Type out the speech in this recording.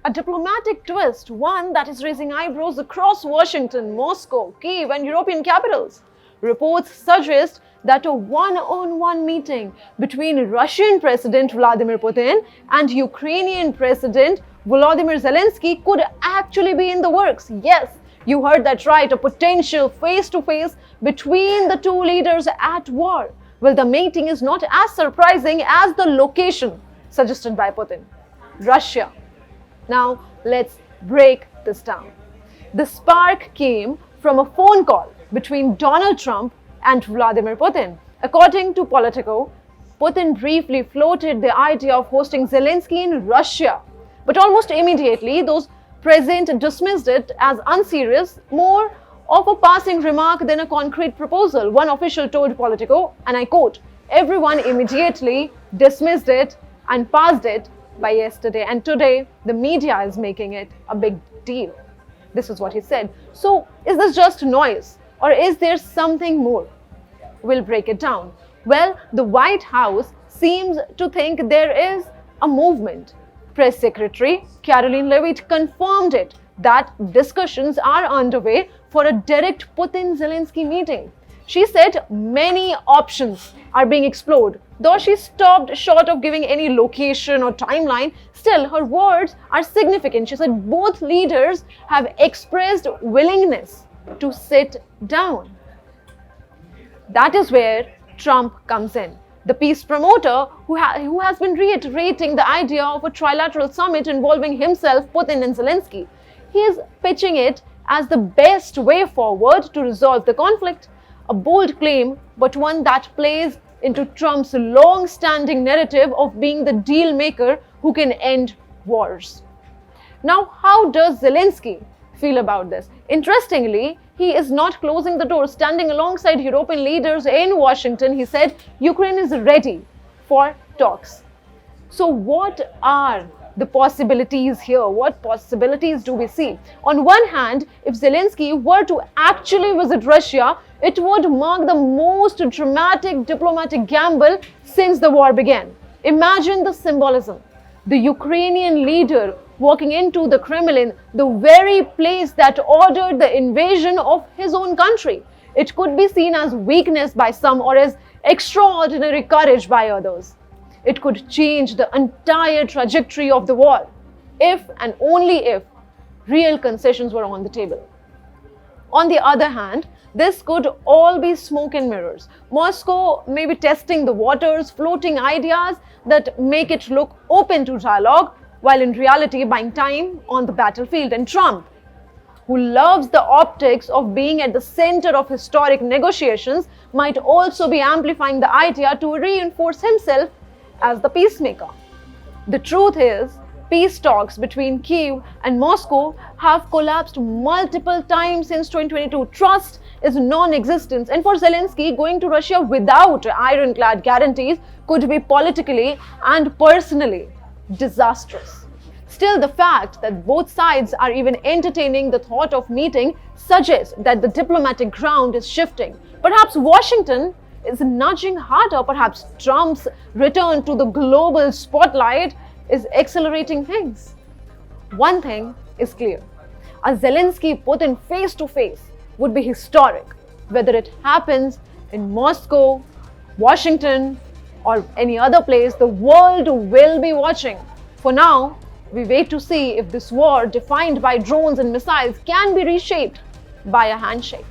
A diplomatic twist, one that is raising eyebrows across Washington, Moscow, Kyiv, and European capitals. Reports suggest that a one-on-one meeting between Russian President Vladimir Putin and Ukrainian President Volodymyr Zelenskyy could actually be in the works. Yes, you heard that right, a potential face-to-face between the two leaders at war. Well, the meeting is not as surprising as the location suggested by Putin, Russia. Now, let's break this down. The spark came from a phone call between Donald Trump and Vladimir Putin. According to Politico, Putin briefly floated the idea of hosting Zelenskyy in Russia. But almost immediately, those present dismissed it as unserious, more of a passing remark than a concrete proposal. One official told Politico, and I quote, "Everyone immediately dismissed it and passed it by yesterday, and today the media is making it a big deal." This is what he said. So, is this just noise, or is there something more? We'll break it down. Well, the White House seems to think there is a movement. Press Secretary Karoline Leavitt confirmed it, that discussions are underway for a direct Putin-Zelenskyy meeting. She said many options are being explored. Though she stopped short of giving any location or timeline, still her words are significant. She said both leaders have expressed willingness to sit down. That is where Trump comes in. The peace promoter who has been reiterating the idea of a trilateral summit involving himself, Putin and Zelenskyy. He is pitching it as the best way forward to resolve the conflict. A bold claim, but one that plays into Trump's long-standing narrative of being the deal maker who can end wars. Now, how does Zelenskyy feel about this? Interestingly, he is not closing the door. Standing alongside European leaders in Washington, he said Ukraine is ready for talks. So what are the possibilities here? What possibilities do we see? On one hand, if Zelenskyy were to actually visit Russia, it would mark the most dramatic diplomatic gamble since the war began. Imagine the symbolism. The Ukrainian leader walking into the Kremlin, the very place that ordered the invasion of his own country. It could be seen as weakness by some or as extraordinary courage by others. It could change the entire trajectory of the war, if and only if real concessions were on the table. On the other hand, this could all be smoke and mirrors. Moscow may be testing the waters, floating ideas that make it look open to dialogue, while in reality buying time on the battlefield. And Trump, who loves the optics of being at the center of historic negotiations, might also be amplifying the idea to reinforce himself as the peacemaker. The truth is, peace talks between Kyiv and Moscow have collapsed multiple times since 2022. Trust is non-existent, and for Zelenskyy, going to Russia without ironclad guarantees could be politically and personally disastrous. Still, the fact that both sides are even entertaining the thought of meeting suggests that the diplomatic ground is shifting. Perhaps Washington is nudging harder, perhaps Trump's return to the global spotlight is accelerating things. One thing is clear, a Zelenskyy-Putin face-to-face would be historic. Whether it happens in Moscow, Washington, or any other place, the world will be watching. For now, we wait to see if this war, defined by drones and missiles, can be reshaped by a handshake.